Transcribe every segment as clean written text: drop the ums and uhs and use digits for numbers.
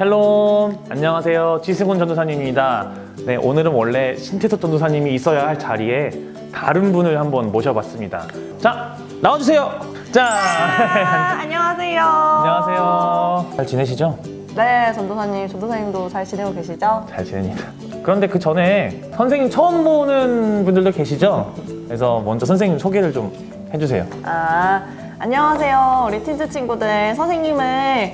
샬롬, 안녕하세요. 지승훈 전도사님입니다. 네, 오늘은 원래 신태섭 전도사님이 있어야 할 자리에 다른 분을 한번 모셔봤습니다. 자, 나와주세요. 자, 안녕하세요. 안녕하세요. 잘 지내시죠? 네, 전도사님도 잘 지내고 계시죠? 잘 지냅니다. 그런데 그 전에 선생님 처음 보는 분들도 계시죠? 그래서 먼저 선생님 소개를 좀 해주세요. 안녕하세요. 우리 틴즈 친구들, 선생님을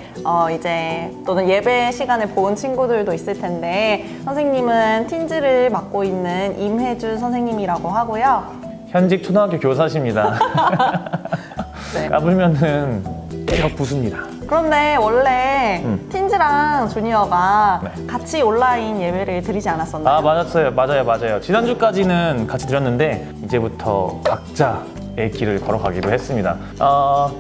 이제 또는 예배 시간에 본 친구들도 있을 텐데, 선생님은 틴즈를 맡고 있는 임혜준 선생님이라고 하고요. 현직 초등학교 교사십니다. 네. 까불면은 때려 부숩니다. 그런데 원래 틴즈랑 주니어가 네. 같이 온라인 예배를 드리지 않았었나요? 맞아요. 지난주까지는 같이 드렸는데 이제부터 각자의 길을 걸어가기로 했습니다.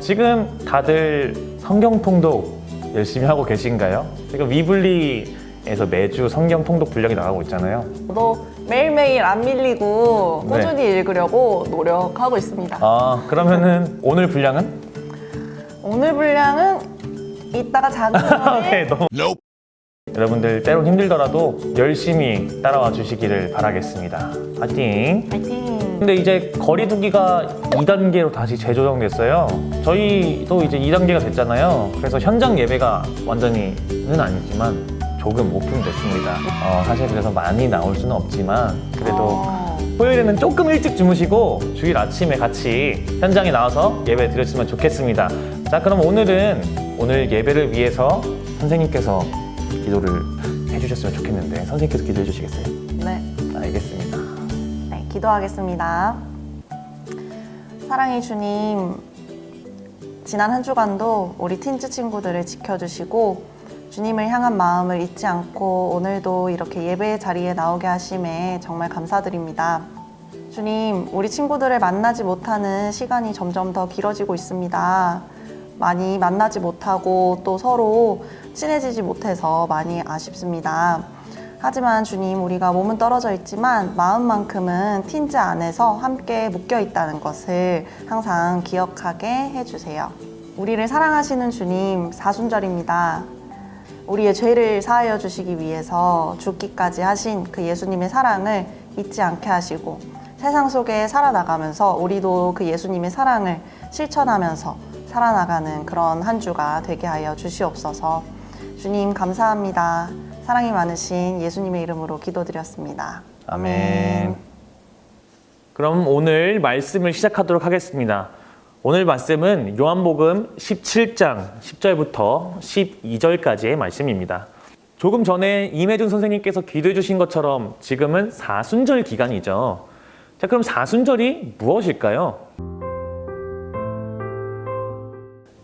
지금 다들 성경 통독 열심히 하고 계신가요? 지금 위블리에서 매주 성경 통독 분량이 나가고 있잖아요. 저도 매일매일 안 밀리고 꾸준히 읽으려고 노력하고 있습니다. 그러면은 오늘 분량은? 오늘 분량은 이따가 자기 전에 여러분들 때론 힘들더라도 열심히 따라와 주시기를 바라겠습니다. 파이팅! 파이팅! 근데 이제 거리두기가 2단계로 다시 재조정됐어요. 저희도 이제 2단계가 됐잖아요. 그래서 현장 예배가 완전히는 아니지만 조금 오픈됐습니다. 사실 그래서 많이 나올 수는 없지만 그래도 토요일에는 조금 일찍 주무시고 주일 아침에 같이 현장에 나와서 예배 드렸으면 좋겠습니다. 자, 그럼 오늘 예배를 위해서 선생님께서 기도를 해주셨으면 좋겠는데 선생님께서 기도해 주시겠어요? 네. 알겠습니다. 네, 기도하겠습니다. 사랑의 주님, 지난 한 주간도 우리 틴즈 친구들을 지켜주시고 주님을 향한 마음을 잊지 않고 오늘도 이렇게 예배의 자리에 나오게 하심에 정말 감사드립니다. 주님, 우리 친구들을 만나지 못하는 시간이 점점 더 길어지고 있습니다. 많이 만나지 못하고 또 서로 친해지지 못해서 많이 아쉽습니다. 하지만 주님, 우리가 몸은 떨어져 있지만 마음만큼은 틴즈 안에서 함께 묶여 있다는 것을 항상 기억하게 해주세요. 우리를 사랑하시는 주님, 사순절입니다. 우리의 죄를 사하여 주시기 위해서 죽기까지 하신 그 예수님의 사랑을 잊지 않게 하시고 세상 속에 살아나가면서 우리도 그 예수님의 사랑을 실천하면서 살아나가는 그런 한 주가 되게 하여 주시옵소서. 주님 감사합니다. 사랑이 많으신 예수님의 이름으로 기도드렸습니다. 아멘. 그럼 오늘 말씀을 시작하도록 하겠습니다. 오늘 말씀은 요한복음 17장 10절부터 12절까지의 말씀입니다. 조금 전에 임혜준 선생님께서 기도해 주신 것처럼 지금은 사순절 기간이죠. 자, 그럼 사순절이 무엇일까요?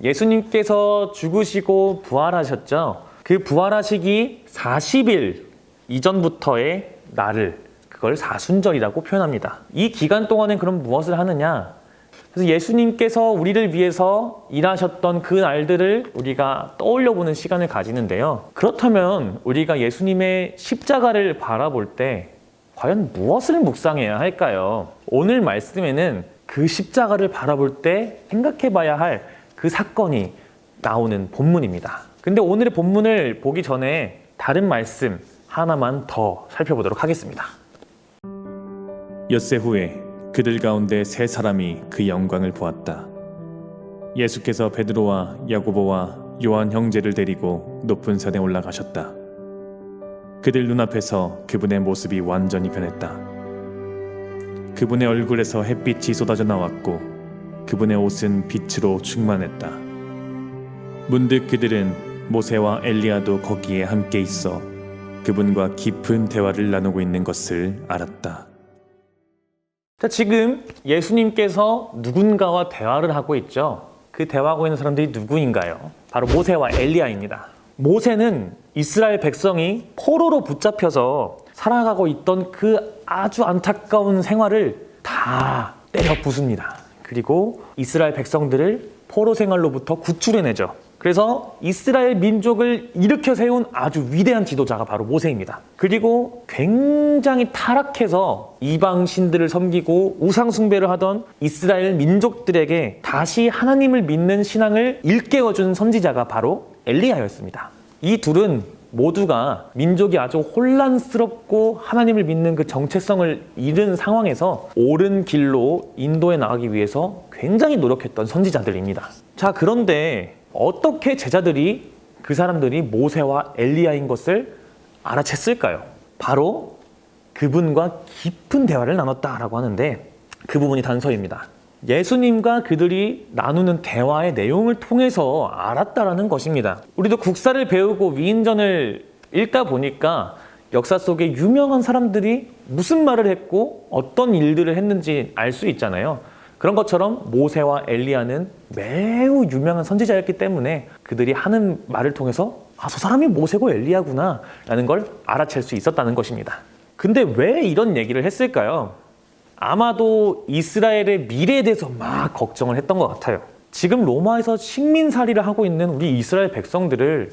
예수님께서 죽으시고 부활하셨죠. 그 부활하시기 40일 이전부터의 날을, 그걸 사순절이라고 표현합니다. 이 기간 동안엔 그럼 무엇을 하느냐? 그래서 예수님께서 우리를 위해서 일하셨던 그 날들을 우리가 떠올려보는 시간을 가지는데요. 그렇다면 우리가 예수님의 십자가를 바라볼 때 과연 무엇을 묵상해야 할까요? 오늘 말씀에는 그 십자가를 바라볼 때 생각해봐야 할 그 사건이 나오는 본문입니다. 근데 오늘의 본문을 보기 전에 다른 말씀 하나만 더 살펴보도록 하겠습니다. 엿새 후에 그들 가운데 세 사람이 그 영광을 보았다. 예수께서 베드로와 야고보와 요한 형제를 데리고 높은 산에 올라가셨다. 그들 눈앞에서 그분의 모습이 완전히 변했다. 그분의 얼굴에서 햇빛이 쏟아져 나왔고 그분의 옷은 빛으로 충만했다. 문득 그들은 모세와 엘리야도 거기에 함께 있어 그분과 깊은 대화를 나누고 있는 것을 알았다. 자, 지금 예수님께서 누군가와 대화를 하고 있죠. 그 대화하고 있는 사람들이 누구인가요? 바로 모세와 엘리야입니다. 모세는 이스라엘 백성이 포로로 붙잡혀서 살아가고 있던 그 아주 안타까운 생활을 다 때려 부숩니다. 그리고 이스라엘 백성들을 포로 생활로부터 구출해내죠. 그래서 이스라엘 민족을 일으켜 세운 아주 위대한 지도자가 바로 모세입니다. 그리고 굉장히 타락해서 이방 신들을 섬기고 우상 숭배를 하던 이스라엘 민족들에게 다시 하나님을 믿는 신앙을 일깨워준 선지자가 바로 엘리야였습니다. 이 둘은 모두가 민족이 아주 혼란스럽고 하나님을 믿는 그 정체성을 잃은 상황에서 옳은 길로 인도해 나가기 위해서 굉장히 노력했던 선지자들입니다. 자, 그런데 어떻게 제자들이 그 사람들이 모세와 엘리야인 것을 알아챘을까요? 바로 그분과 깊은 대화를 나눴다라고 하는데 그 부분이 단서입니다. 예수님과 그들이 나누는 대화의 내용을 통해서 알았다라는 것입니다. 우리도 국사를 배우고 위인전을 읽다 보니까 역사 속에 유명한 사람들이 무슨 말을 했고 어떤 일들을 했는지 알 수 있잖아요. 그런 것처럼 모세와 엘리야는 매우 유명한 선지자였기 때문에 그들이 하는 말을 통해서 저 사람이 모세고 엘리야구나 라는 걸 알아챌 수 있었다는 것입니다. 근데 왜 이런 얘기를 했을까요? 아마도 이스라엘의 미래에 대해서 막 걱정을 했던 것 같아요. 지금 로마에서 식민살이를 하고 있는 우리 이스라엘 백성들을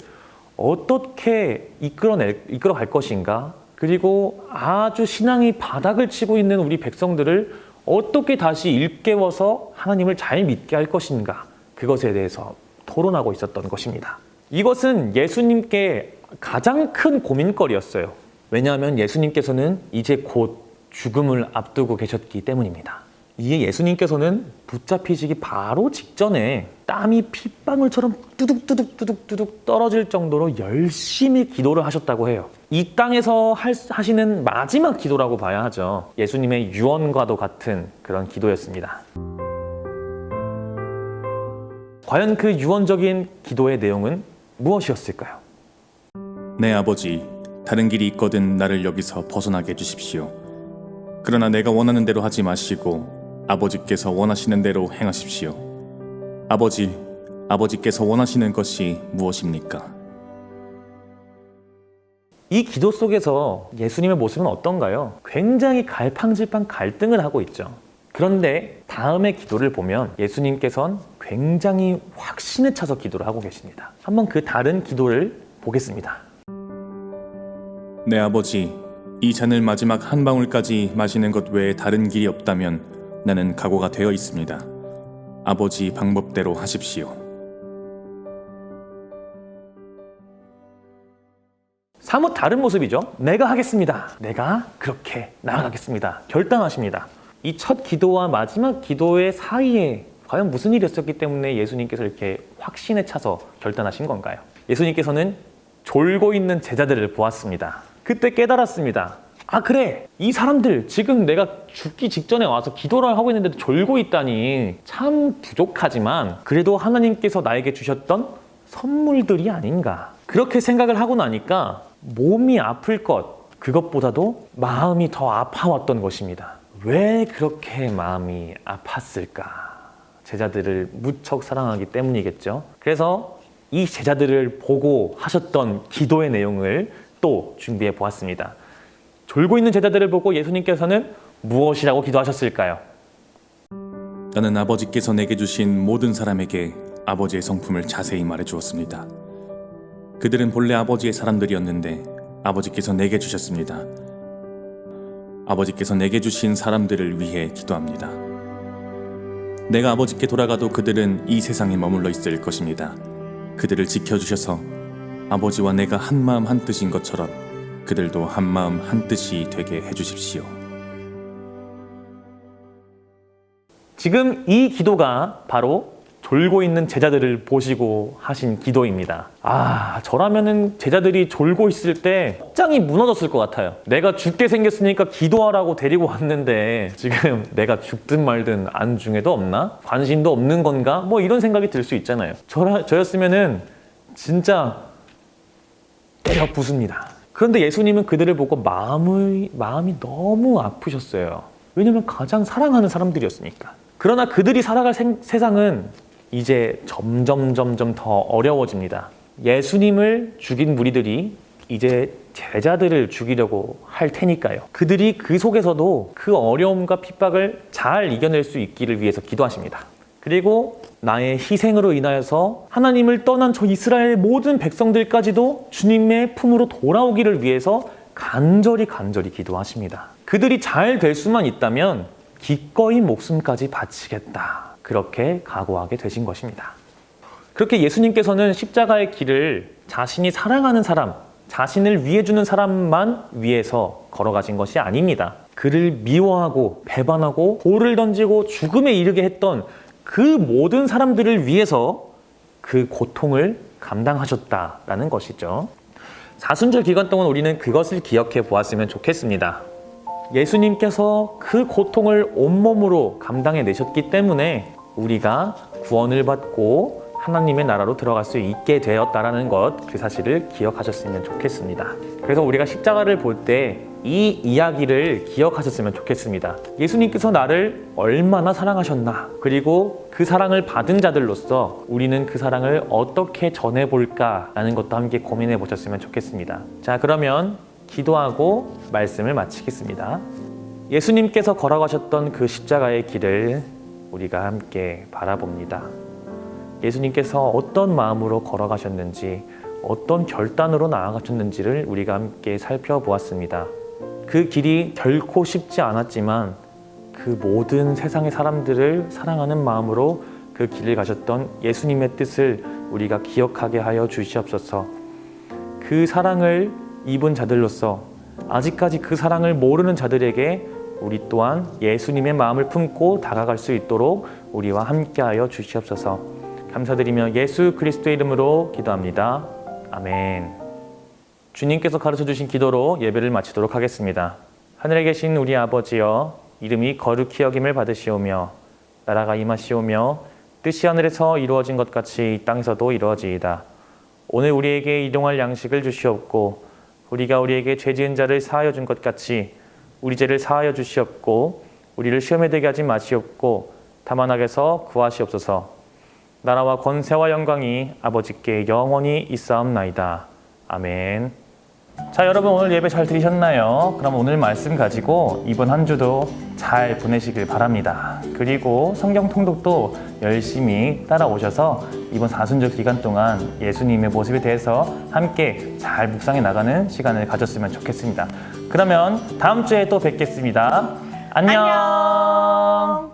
어떻게 이끌어갈 것인가? 그리고 아주 신앙이 바닥을 치고 있는 우리 백성들을 어떻게 다시 일깨워서 하나님을 잘 믿게 할 것인가? 그것에 대해서 토론하고 있었던 것입니다. 이것은 예수님께 가장 큰 고민거리였어요. 왜냐하면 예수님께서는 이제 곧 죽음을 앞두고 계셨기 때문입니다. 이에 예수님께서는 붙잡히시기 바로 직전에 땀이 핏방울처럼 뚜둑뚜둑 떨어질 정도로 열심히 기도를 하셨다고 해요. 이 땅에서 하시는 마지막 기도라고 봐야 하죠. 예수님의 유언과도 같은 그런 기도였습니다. 과연 그 유언적인 기도의 내용은 무엇이었을까요? 내 아버지, 다른 길이 있거든 나를 여기서 벗어나게 해주십시오. 그러나 내가 원하는 대로 하지 마시고 아버지께서 원하시는 대로 행하십시오. 아버지께서 원하시는 것이 무엇입니까? 이 기도 속에서 예수님의 모습은 어떤가요? 굉장히 갈팡질팡 갈등을 하고 있죠. 그런데 다음의 기도를 보면 예수님께서는 굉장히 확신에 차서 기도를 하고 계십니다. 한번 그 다른 기도를 보겠습니다. 내 아버지, 이 잔을 마지막 한 방울까지 마시는 것 외에 다른 길이 없다면 나는 각오가 되어 있습니다. 아버지 방법대로 하십시오. 사뭇 다른 모습이죠. 내가 하겠습니다. 내가 그렇게 나아가겠습니다. 결단하십니다. 이 첫 기도와 마지막 기도의 사이에 과연 무슨 일이 있었기 때문에 예수님께서 이렇게 확신에 차서 결단하신 건가요? 예수님께서는 졸고 있는 제자들을 보았습니다. 그때 깨달았습니다. 그래, 이 사람들 지금 내가 죽기 직전에 와서 기도를 하고 있는데도 졸고 있다니 참 부족하지만 그래도 하나님께서 나에게 주셨던 선물들이 아닌가, 그렇게 생각을 하고 나니까 몸이 아플 것, 그것보다도 마음이 더 아파왔던 것입니다. 왜 그렇게 마음이 아팠을까? 제자들을 무척 사랑하기 때문이겠죠. 그래서 이 제자들을 보고 하셨던 기도의 내용을 또 준비해 보았습니다. 졸고 있는 제자들을 보고 예수님께서는 무엇이라고 기도하셨을까요? 나는 아버지께서 내게 주신 모든 사람에게 아버지의 성품을 자세히 말해 주었습니다. 그들은 본래 아버지의 사람들이었는데 아버지께서 내게 주셨습니다. 아버지께서 내게 주신 사람들을 위해 기도합니다. 내가 아버지께 돌아가도 그들은 이 세상에 머물러 있을 것입니다. 그들을 지켜주셔서 아버지와 내가 한마음 한뜻인 것처럼 그들도 한마음 한뜻이 되게 해주십시오. 지금 이 기도가 바로 졸고 있는 제자들을 보시고 하신 기도입니다. 저라면은 제자들이 졸고 있을 때 짱이 무너졌을 것 같아요. 내가 죽게 생겼으니까 기도하라고 데리고 왔는데 지금 내가 죽든 말든 안중에도 없나? 관심도 없는 건가? 뭐 이런 생각이 들 수 있잖아요. 저였으면은 진짜 때려 부숩니다. 그런데 예수님은 그들을 보고 마음이 너무 아프셨어요. 왜냐면 가장 사랑하는 사람들이었으니까. 그러나 그들이 살아갈 세상은 이제 점점 더 어려워집니다. 예수님을 죽인 무리들이 이제 제자들을 죽이려고 할 테니까요. 그들이 그 속에서도 그 어려움과 핍박을 잘 이겨낼 수 있기를 위해서 기도하십니다. 그리고 나의 희생으로 인하여서 하나님을 떠난 저 이스라엘 모든 백성들까지도 주님의 품으로 돌아오기를 위해서 간절히 기도하십니다. 그들이 잘 될 수만 있다면 기꺼이 목숨까지 바치겠다, 그렇게 각오하게 되신 것입니다. 그렇게 예수님께서는 십자가의 길을 자신이 사랑하는 사람, 자신을 위해 주는 사람만 위해서 걸어가신 것이 아닙니다. 그를 미워하고 배반하고 돌을 던지고 죽음에 이르게 했던 그 모든 사람들을 위해서 그 고통을 감당하셨다라는 것이죠. 사순절 기간 동안 우리는 그것을 기억해 보았으면 좋겠습니다. 예수님께서 그 고통을 온몸으로 감당해 내셨기 때문에 우리가 구원을 받고 하나님의 나라로 들어갈 수 있게 되었다라는 것, 그 사실을 기억하셨으면 좋겠습니다. 그래서 우리가 십자가를 볼 때 이 이야기를 기억하셨으면 좋겠습니다. 예수님께서 나를 얼마나 사랑하셨나, 그리고 그 사랑을 받은 자들로서 우리는 그 사랑을 어떻게 전해볼까라는 것도 함께 고민해 보셨으면 좋겠습니다. 자, 그러면 기도하고 말씀을 마치겠습니다. 예수님께서 걸어가셨던 그 십자가의 길을 우리가 함께 바라봅니다. 예수님께서 어떤 마음으로 걸어가셨는지, 어떤 결단으로 나아가셨는지를 우리가 함께 살펴보았습니다. 그 길이 결코 쉽지 않았지만 그 모든 세상의 사람들을 사랑하는 마음으로 그 길을 가셨던 예수님의 뜻을 우리가 기억하게 하여 주시옵소서. 그 사랑을 입은 자들로서 아직까지 그 사랑을 모르는 자들에게 우리 또한 예수님의 마음을 품고 다가갈 수 있도록 우리와 함께하여 주시옵소서. 감사드리며 예수 그리스도의 이름으로 기도합니다. 아멘. 주님께서 가르쳐주신 기도로 예배를 마치도록 하겠습니다. 하늘에 계신 우리 아버지여, 이름이 거룩히 여김을 받으시오며 나라가 임하시오며 뜻이 하늘에서 이루어진 것 같이 이 땅에서도 이루어지이다. 오늘 우리에게 일용할 양식을 주시옵고 우리가 우리에게 죄 지은 자를 사하여 준 것 같이 우리 죄를 사하여 주시옵고 우리를 시험에 들게 하지 마시옵고 다만 악에서 구하시옵소서. 나라와 권세와 영광이 아버지께 영원히 있사옵나이다. 아멘. 자, 여러분 오늘 예배 잘 들으셨나요? 그럼 오늘 말씀 가지고 이번 한 주도 잘 보내시길 바랍니다. 그리고 성경 통독도 열심히 따라오셔서 이번 사순절 기간 동안 예수님의 모습에 대해서 함께 잘 묵상해 나가는 시간을 가졌으면 좋겠습니다. 그러면 다음 주에 또 뵙겠습니다. 안녕.